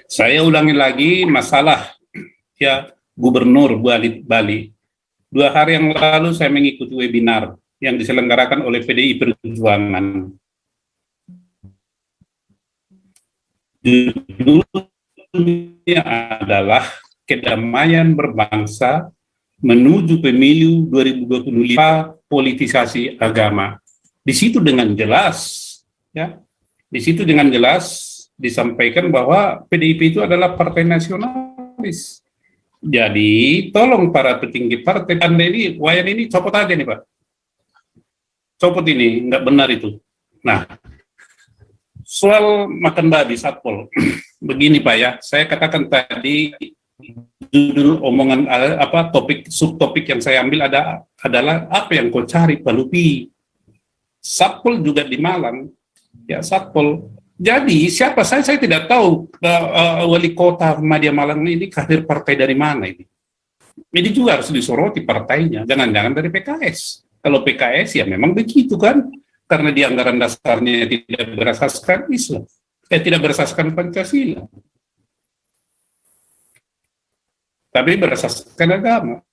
Saya ulangi lagi masalah ya Gubernur Bali. 2 hari yang lalu saya mengikuti webinar yang diselenggarakan oleh PDI Perjuangan. Judulnya adalah Kedamaian Berbangsa Menuju Pemilu 2025 Politisasi Agama. Di situ dengan jelas, ya, di situ dengan jelas disampaikan bahwa PDIP itu adalah partai nasionalis. Jadi tolong para petinggi partai Anda ini, Wayan ini copot aja nih Pak. Copot ini, nggak benar itu. Nah, soal makan babi Satpol, begini Pak ya, saya katakan tadi judul omongan subtopik yang saya ambil adalah apa yang kau cari Pak Lupi. Satpol juga di Malang, ya Satpol. Jadi siapa saya tidak tahu wali kota Madya Malang ini kader partai dari mana ini. Ini juga harus disoroti partainya, jangan-jangan dari PKS. Kalau PKS ya memang begitu kan, karena di anggaran dasarnya tidak berasaskan Islam, tidak berasaskan Pancasila, tapi berasaskan agama.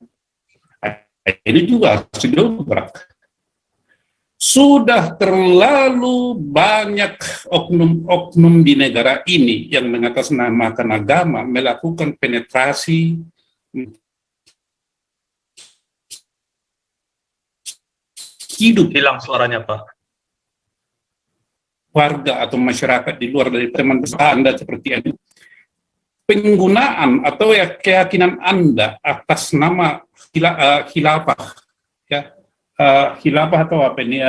Ini juga harus didobrak. Sudah terlalu banyak oknum-oknum di negara ini yang mengatasnamakan agama melakukan penetrasi hidup. Hilang suaranya Pak. Warga atau masyarakat di luar dari teman Anda seperti itu. Penggunaan atau ya keyakinan Anda atas nama khilafah, ya. Khilafah atau apa ini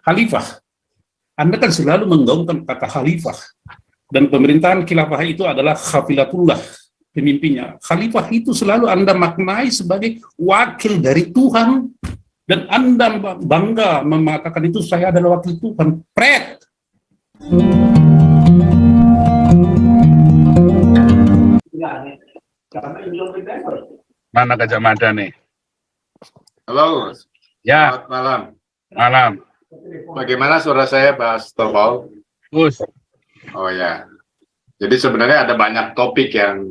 khalifah. Anda kan selalu menggaungkan kata khalifah, dan pemerintahan khilafah itu adalah khafilatullah, pemimpinnya. Khalifah itu selalu Anda maknai sebagai wakil dari Tuhan, dan Anda bangga mengatakan itu, saya adalah wakil Tuhan. Pret. Mana Gajah Mada nih? Halo, Ya, selamat malam. malam. Bagaimana suara saya, Pak Stopal? Gus. Oh ya, jadi sebenarnya ada banyak topik yang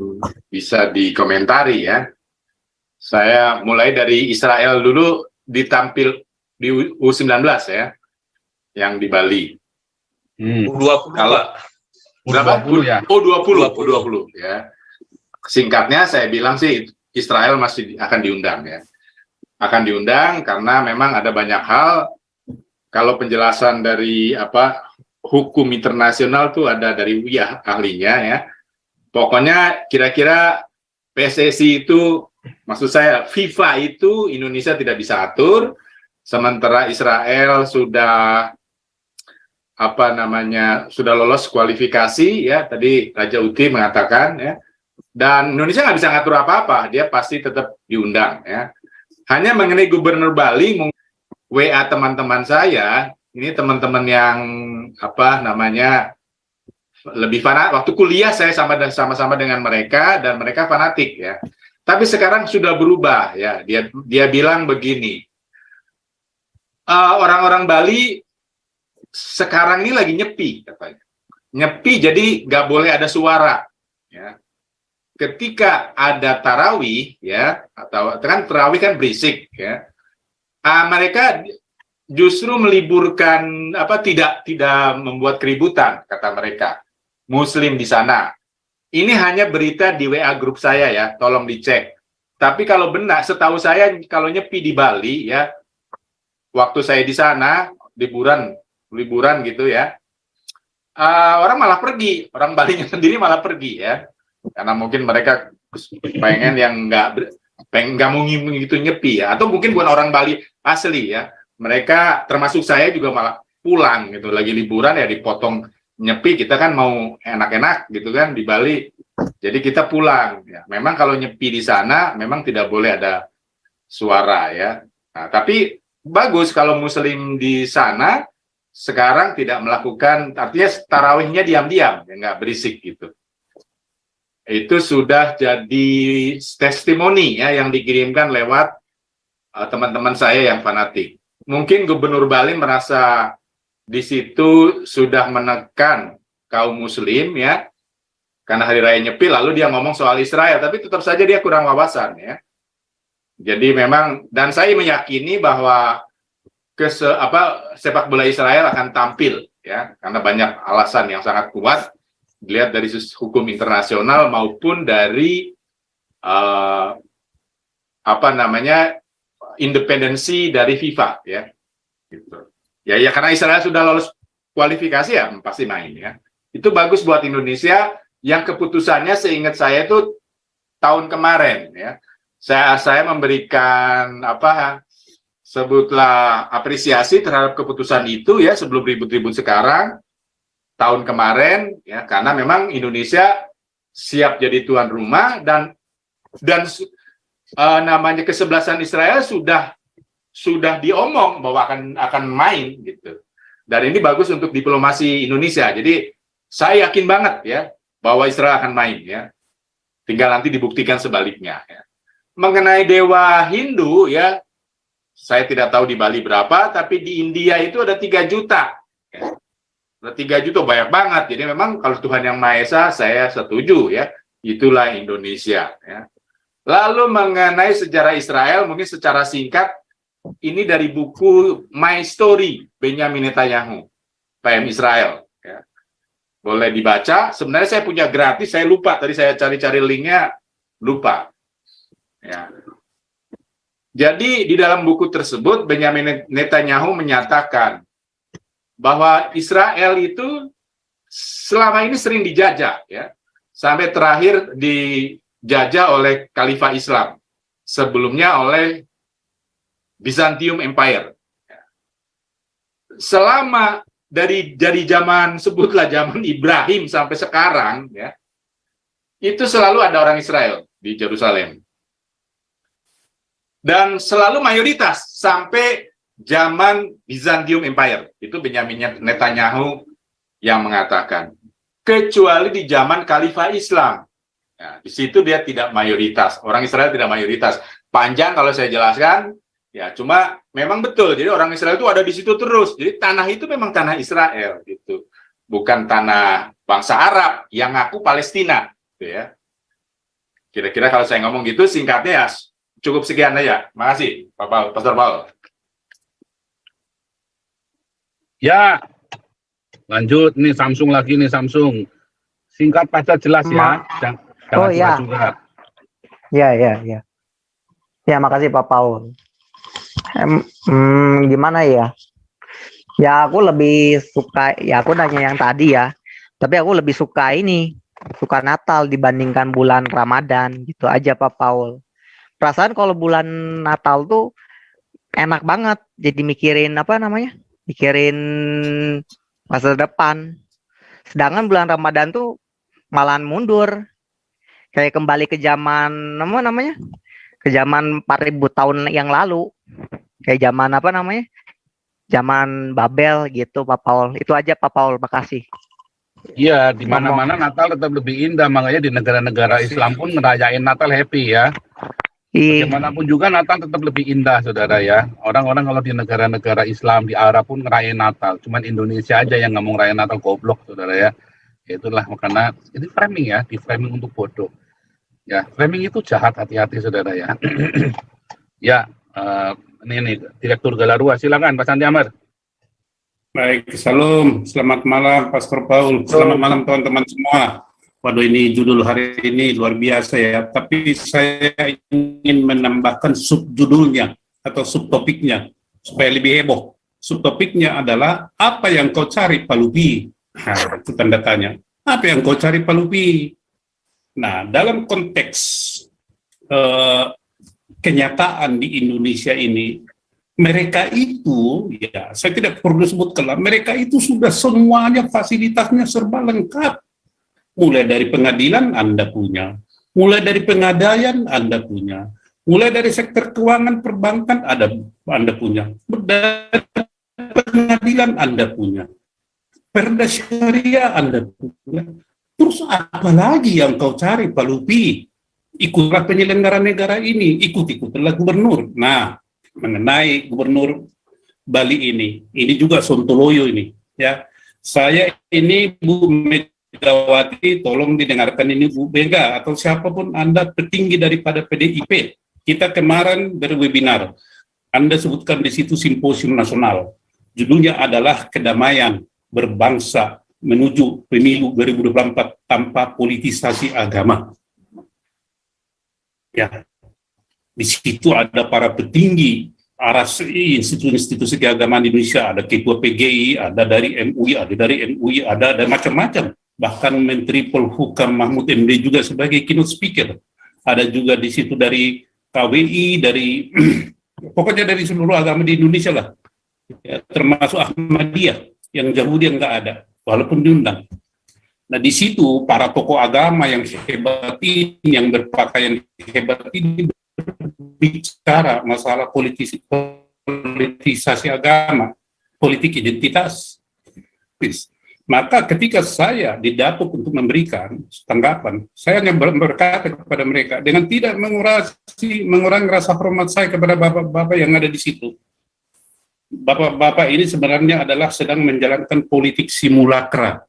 bisa dikomentari ya. Saya mulai dari Israel dulu, ditampil di U19 ya, yang di Bali. U20 Kalau berapa? U20 ya? U20 ya. Singkatnya saya bilang sih Israel masih akan diundang ya. Akan diundang karena memang ada banyak hal. Kalau penjelasan dari hukum internasional tuh ada dari WIA ahlinya ya. Pokoknya kira-kira PSSI itu, maksud saya FIFA itu Indonesia tidak bisa atur, sementara Israel sudah sudah lolos kualifikasi ya, tadi Raja Uti mengatakan ya, dan Indonesia nggak bisa ngatur apa-apa, dia pasti tetap diundang ya. Hanya mengenai Gubernur Bali, WA teman-teman saya, ini teman-teman yang lebih fanatik. Waktu kuliah saya sama-sama dengan mereka, dan mereka fanatik ya. Tapi sekarang sudah berubah ya. Dia bilang begini, orang-orang Bali sekarang ini lagi nyepi katanya. Nyepi jadi nggak boleh ada suara ya. Ketika ada tarawih ya, atau kan tarawih kan berisik ya, mereka justru meliburkan tidak membuat keributan, kata mereka Muslim di sana. Ini hanya berita di WA grup saya ya, tolong dicek. Tapi kalau benar, setahu saya kalau nyepi di Bali ya, waktu saya di sana liburan gitu ya, orang malah pergi, orang Balinya sendiri malah pergi ya. Karena mungkin mereka pengen yang nggak mau gitu nyepi ya, atau mungkin bukan orang Bali asli ya, mereka termasuk saya juga malah pulang gitu, lagi liburan ya dipotong nyepi, kita kan mau enak-enak gitu kan di Bali, jadi kita pulang ya. Memang kalau nyepi di sana memang tidak boleh ada suara ya. Nah, tapi bagus kalau Muslim di sana sekarang tidak melakukan, artinya tarawihnya diam-diam ya, nggak berisik gitu. Itu sudah jadi testimoni ya yang dikirimkan lewat teman-teman saya yang fanatik. Mungkin Gubernur Bali merasa di situ sudah menekan kaum muslim ya, karena hari raya Nyepi lalu dia ngomong soal Israel, tapi tetap saja dia kurang wawasan ya. Jadi memang, dan saya meyakini bahwa sepak bola Israel akan tampil ya, karena banyak alasan yang sangat kuat dilihat dari hukum internasional maupun dari independensi dari FIFA ya. Gitu. Ya karena Israel sudah lolos kualifikasi ya pasti main ya. Itu bagus buat Indonesia yang keputusannya seingat saya itu tahun kemarin ya. Saya memberikan sebutlah apresiasi terhadap keputusan itu ya sebelum ribut-ribut sekarang tahun kemarin ya, karena memang Indonesia siap jadi tuan rumah dan namanya kesebelasan Israel sudah diomong bahwa akan main gitu. Dan ini bagus untuk diplomasi Indonesia. Jadi saya yakin banget ya bahwa Israel akan main ya. Tinggal nanti dibuktikan sebaliknya ya. Mengenai dewa Hindu ya, saya tidak tahu di Bali berapa, tapi di India itu ada 3 juta. Ya. Ada 3 juta, banyak banget. Jadi memang kalau Tuhan Yang Maha Esa, saya setuju ya. Itulah Indonesia. Ya. Lalu mengenai sejarah Israel, mungkin secara singkat, ini dari buku My Story, Benjamin Netanyahu, PM Israel. Ya. Boleh dibaca. Sebenarnya saya punya gratis, saya lupa. Tadi saya cari-cari linknya, lupa. Ya. Jadi di dalam buku tersebut Benjamin Netanyahu menyatakan bahwa Israel itu selama ini sering dijajah ya, sampai terakhir dijajah oleh Khalifah Islam, sebelumnya oleh Byzantium Empire. Selama dari zaman sebutlah zaman Ibrahim sampai sekarang ya, itu selalu ada orang Israel di Yerusalem. Dan selalu mayoritas sampai zaman Byzantium Empire. Itu Benjamin Netanyahu yang mengatakan. Kecuali di zaman Khalifah Islam. Nah, di situ dia tidak mayoritas. Orang Israel tidak mayoritas. Panjang kalau saya jelaskan. Ya, cuma memang betul. Jadi orang Israel itu ada di situ terus. Jadi tanah itu memang tanah Israel. Gitu. Bukan tanah bangsa Arab yang ngaku Palestina. Gitu ya. Kira-kira kalau saya ngomong gitu, singkatnya ya, cukup sekian aja. Makasih, Pak Paul, Pastor Paul. Ya, lanjut nih Samsung lagi nih Samsung. Singkat padat jelas ya. Jangan ya. curhat. Ya. Ya, makasih Pak Paul. Gimana ya? Ya aku lebih suka, ya aku nanya yang tadi ya. Tapi aku lebih suka suka Natal dibandingkan bulan Ramadan. Gitu aja Pak Paul. Perasaan kalau bulan Natal tuh enak banget. Jadi mikirin mikirin masa depan. Sedangkan bulan Ramadan tuh malahan mundur. Kayak kembali ke zaman ke zaman 4000 tahun yang lalu. Kayak zaman zaman Babel gitu Pak Paul. Itu aja Pak Paul, makasih. Iya, di mana-mana Natal tetap lebih indah, makanya di negara-negara Islam pun ngerayain Natal happy ya. Bagaimanapun juga Natal tetap lebih indah, saudara ya. Orang-orang kalau di negara-negara Islam, di Arab pun ngerayain Natal. Cuman Indonesia aja yang nggak mau ngerayain Natal, goblok, saudara ya. Itulah karena ini framing ya, di framing untuk bodoh. Ya, framing itu jahat, hati-hati, saudara ya. Ya, ini Direktur Galarua, silakan Pak Santi Amar. Baik, salam, selamat malam Pastor Paul, selamat malam teman-teman semua. Waduh, ini judul hari ini luar biasa ya, tapi saya ingin menambahkan subjudulnya atau subtopiknya supaya lebih heboh. Subtopiknya adalah apa yang kau cari Pak Lupi? Nah, itu tanda tanya. Apa yang kau cari Pak Lupi? Nah, dalam konteks kenyataan di Indonesia ini, mereka itu, ya saya tidak perlu sebutkan, mereka itu sudah semuanya fasilitasnya serba lengkap. Mulai dari pengadilan Anda punya, mulai dari pengadaian Anda punya, mulai dari sektor keuangan perbankan Anda punya, dari pengadilan Anda punya, perda syariah Anda punya. Terus apa lagi yang kau cari Pak Lupi? Ikutlah penyelenggara negara ini, ikut-ikutlah gubernur. Nah, mengenai gubernur Bali ini juga sontoloyo ini, ya. Saya ini Bu Megawati, tolong didengarkan ini Bu Mega atau siapapun Anda petinggi daripada PDIP. Kita kemarin berwebinar, Anda sebutkan di situ simposium nasional. Judulnya adalah Kedamaian Berbangsa Menuju Pemilu 2024 Tanpa Politisasi Agama. Ya, di situ ada para petinggi institusi keagamaan di Indonesia, ada ketua PGI, ada dari MUI, ada macam-macam. Bahkan Menteri Polhukam Mahfud MD juga sebagai keynote speaker. Ada juga di situ dari KWI, dari pokoknya dari seluruh agama di Indonesia lah. Ya, termasuk Ahmadiyah yang Yahudi yang nggak ada, walaupun diundang. Nah di situ para tokoh agama yang hebat ini, yang berpakaian hebat ini bicara masalah politisasi agama, politik identitas. Maka ketika saya didapuk untuk memberikan tanggapan, saya hanya berkata kepada mereka dengan tidak mengurangi rasa hormat saya kepada bapak-bapak yang ada di situ. Bapak-bapak ini sebenarnya adalah sedang menjalankan politik simulakra.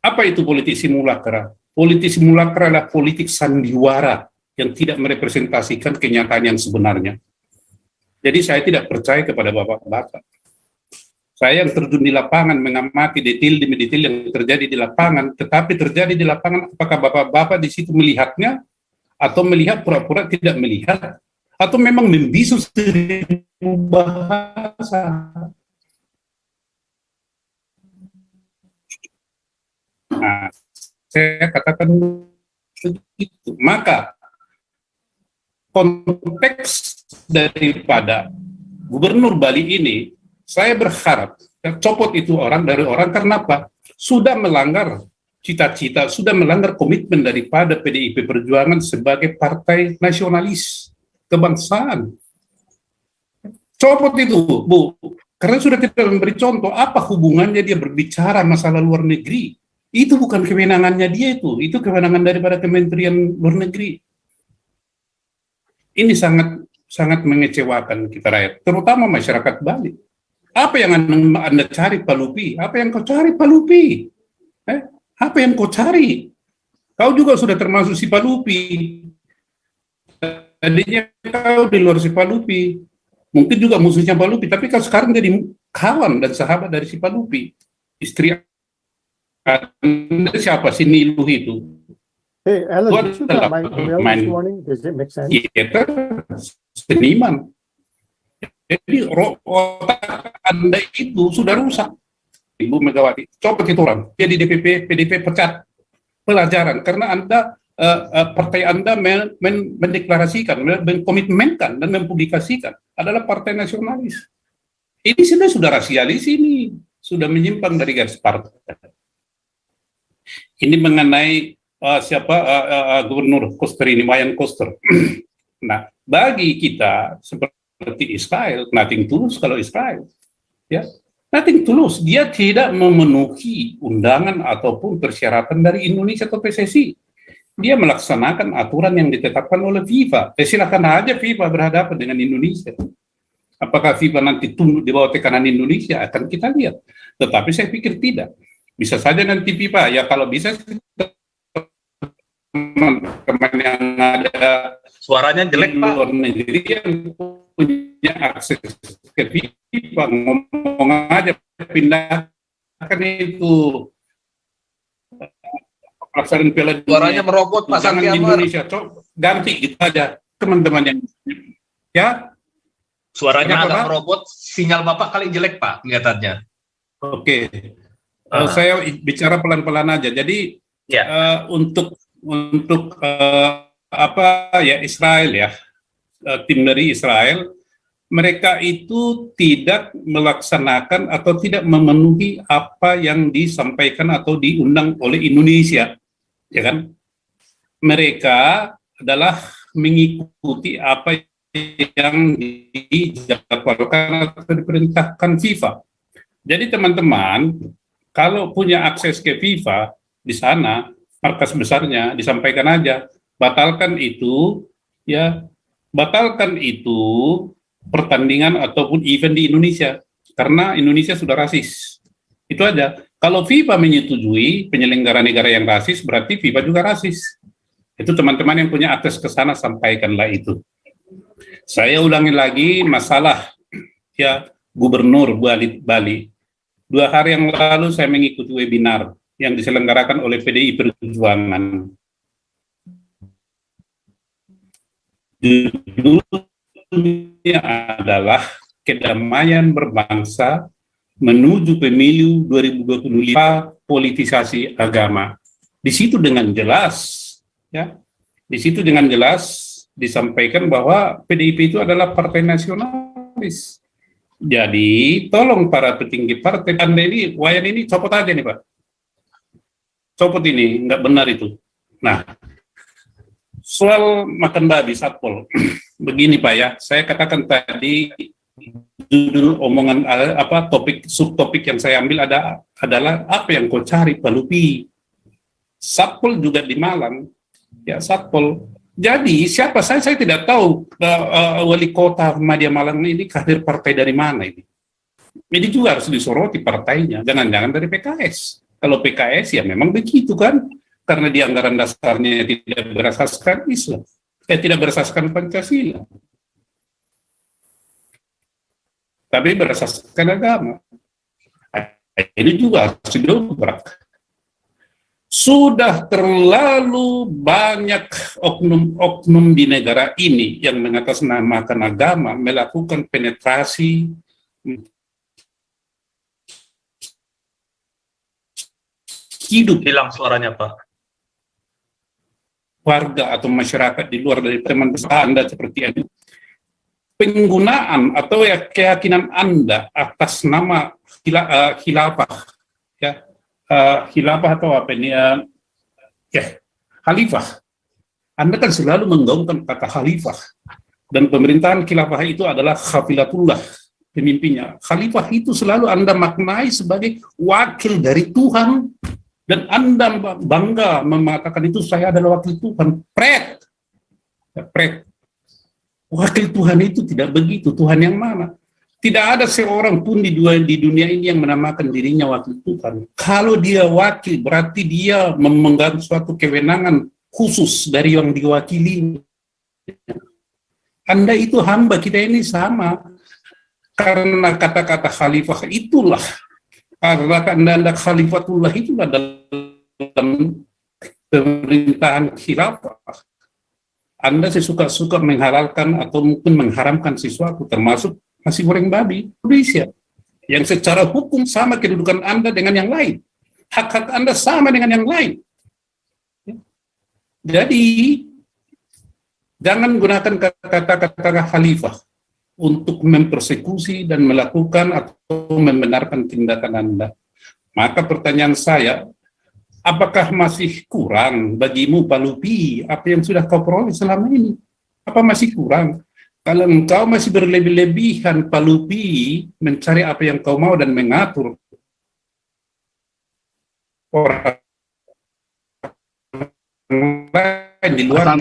Apa itu politik simulakra? Politik simulakra adalah politik sandiwara yang tidak merepresentasikan kenyataan yang sebenarnya. Jadi saya tidak percaya kepada bapak-bapak. Saya yang terjun di lapangan mengamati detail demi detail yang terjadi di lapangan, tetapi terjadi di lapangan apakah bapak-bapak di situ melihatnya atau melihat pura-pura tidak melihat atau memang membisu seribu bahasa. Nah, saya katakan begitu. Maka konteks daripada Gubernur Bali ini, saya berharap copot itu orang dari orang karena apa? Sudah melanggar cita-cita, sudah melanggar komitmen daripada PDIP Perjuangan sebagai partai nasionalis kebangsaan. Copot itu, Bu. Karena sudah tidak memberi contoh, apa hubungannya dia berbicara masalah luar negeri? Itu bukan kewenangannya dia itu kewenangan daripada Kementerian Luar Negeri. Ini sangat mengecewakan kita rakyat, terutama masyarakat Bali. Apa yang Anda cari Pak Lupi? Apa yang kau cari Pak Lupi? Apa yang kau cari? Kau juga sudah termasuk si Pak Lupi. Tadinya kau di luar si Pak Lupi. Mungkin juga musuhnya Pak Lupi, tapi kau sekarang jadi kawan dan sahabat dari si Pak Lupi. Istri Anda siapa si Niluh itu? Hey, Alan, did you get my email main this morning? Does it make sense? theater, seniman. Jadi otak Anda itu sudah rusak. Ibu Megawati, copot itu orang. Jadi DPP, PDP pecat. Pelajaran, karena Anda, partai Anda mendeklarasikan, mengkomitmenkan dan mempublikasikan adalah partai nasionalis. Ini sudah rasialis ini, sudah menyimpang dari garis partai. Ini mengenai Gubernur Koster ini, Wayan Koster. Nah, bagi kita seperti Israel, nothing tulus kalau Israel, ya, nothing tulus. Dia tidak memenuhi undangan ataupun persyaratan dari Indonesia atau PSSI. Dia melaksanakan aturan yang ditetapkan oleh FIFA. Silakan aja FIFA berhadapan dengan Indonesia. Apakah FIFA nanti tunduk di bawah tekanan Indonesia? Akan kita lihat. Tetapi saya pikir tidak. Bisa saja nanti FIFA, ya kalau bisa teman-teman yang ada Suaranya jelek, Pak. luar negeri yang punya akses ke FIFA, ngomong aja pindahkan itu pelaksanaan Piala Dunia. Suaranya merobot, Pak Jangan Santi di Amar. Indonesia, ganti gitu aja teman-teman yang ya. Suaranya Kenapa, agak Pak? merobot. Sinyal Bapak kali jelek, Pak, kelihatannya. Oke. Saya bicara pelan-pelan aja. Jadi Ya. untuk Israel ya, tim dari Israel, mereka itu tidak melaksanakan atau tidak memenuhi apa yang disampaikan atau diundang oleh Indonesia, ya kan? Mereka adalah mengikuti apa yang dijadwalkan atau diperintahkan FIFA. Jadi teman-teman, kalau punya akses ke FIFA di sana, markas besarnya disampaikan aja, batalkan itu pertandingan ataupun event di Indonesia karena Indonesia sudah rasis. Itu aja. Kalau FIFA menyetujui penyelenggara negara yang rasis, berarti FIFA juga rasis. Itu teman-teman yang punya akses ke sana, sampaikanlah itu. Saya ulangi lagi masalah ya Gubernur Bali. 2 hari yang lalu saya mengikuti webinar yang diselenggarakan oleh PDI Perjuangan. Judulnya adalah Kedamaian Berbangsa Menuju Pemilu 2025 Politisasi Agama. Di situ dengan jelas, ya, di situ dengan jelas disampaikan bahwa PDIP itu adalah partai nasionalis. Jadi tolong para petinggi partai Anda ini, Wayan ini copot aja nih Pak. Copot ini, nggak benar itu. Nah, soal makan babi Satpol, begini Pak ya, saya katakan tadi judul omongan subtopik yang saya ambil adalah apa yang kau cari Pak Lupi. Satpol juga di Malang, ya Satpol. Jadi siapa saya tidak tahu wali kota Madya Malang ini kader partai dari mana ini. Ini juga harus disoroti partainya, jangan-jangan dari PKS. Kalau PKS ya memang begitu kan, karena di anggaran dasarnya tidak berasaskan Islam, tidak berasaskan Pancasila, tapi berasaskan agama. Ini juga harus didobrak. Sudah terlalu banyak oknum-oknum di negara ini yang mengatasnamakan agama melakukan penetrasi hidup Hilang suaranya, Pak. warga atau masyarakat di luar dari teman Anda seperti itu. Penggunaan atau ya keyakinan Anda atas nama khilafah, ya, khilafah atau apa ini, khalifah. Anda kan selalu menggaungkan kata khalifah, dan pemerintahan khilafah itu adalah khafilatullah, pemimpinnya. Khalifah itu selalu Anda maknai sebagai wakil dari Tuhan, dan Anda bangga mengatakan itu, saya adalah wakil Tuhan. Pret. Wakil Tuhan itu tidak begitu. Tuhan yang mana? Tidak ada seorang pun di dunia ini yang menamakan dirinya wakil Tuhan. Kalau dia wakil, berarti dia memegang suatu kewenangan khusus dari yang diwakili. Anda itu hamba, kita ini sama. Karena kata-kata khalifah itulah, karena Anda khalifatullah itulah dalam pemerintahan khilafah. Anda sesuka-suka menghalalkan atau mungkin mengharamkan sesuatu, termasuk nasi goreng babi Indonesia, yang secara hukum sama kedudukan Anda dengan yang lain. Hak-hak Anda sama dengan yang lain. Jadi, jangan gunakan kata-kata khalifah untuk mempersekusi dan melakukan atau membenarkan tindakan Anda. Maka pertanyaan saya, apakah masih kurang bagimu Pak Lupi apa yang sudah kau peroleh selama ini? Apa masih kurang? Kalau engkau masih berlebih-lebihan Pak Lupi mencari apa yang kau mau dan mengatur orang lain di luar,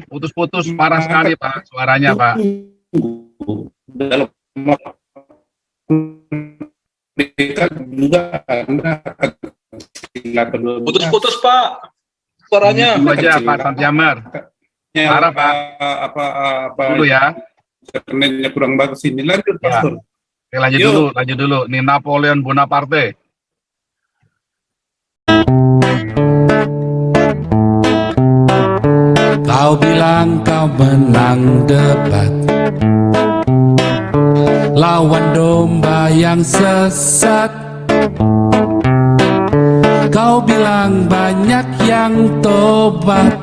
putus-putus parah sekali Pak suaranya Pak. Dalam dekat juga Anda Putus-putus Pak suaranya. Dulu aja Pak Santiamer. Parah Pak. Apa dulu ya. Internetnya kurang bagus ini. Lanjut Ya. Pastor. Oke, lanjut dulu. Ini Napoleon Bonaparte. Kau bilang kau menang debat, lawan domba yang sesat. Kau bilang banyak yang tobat.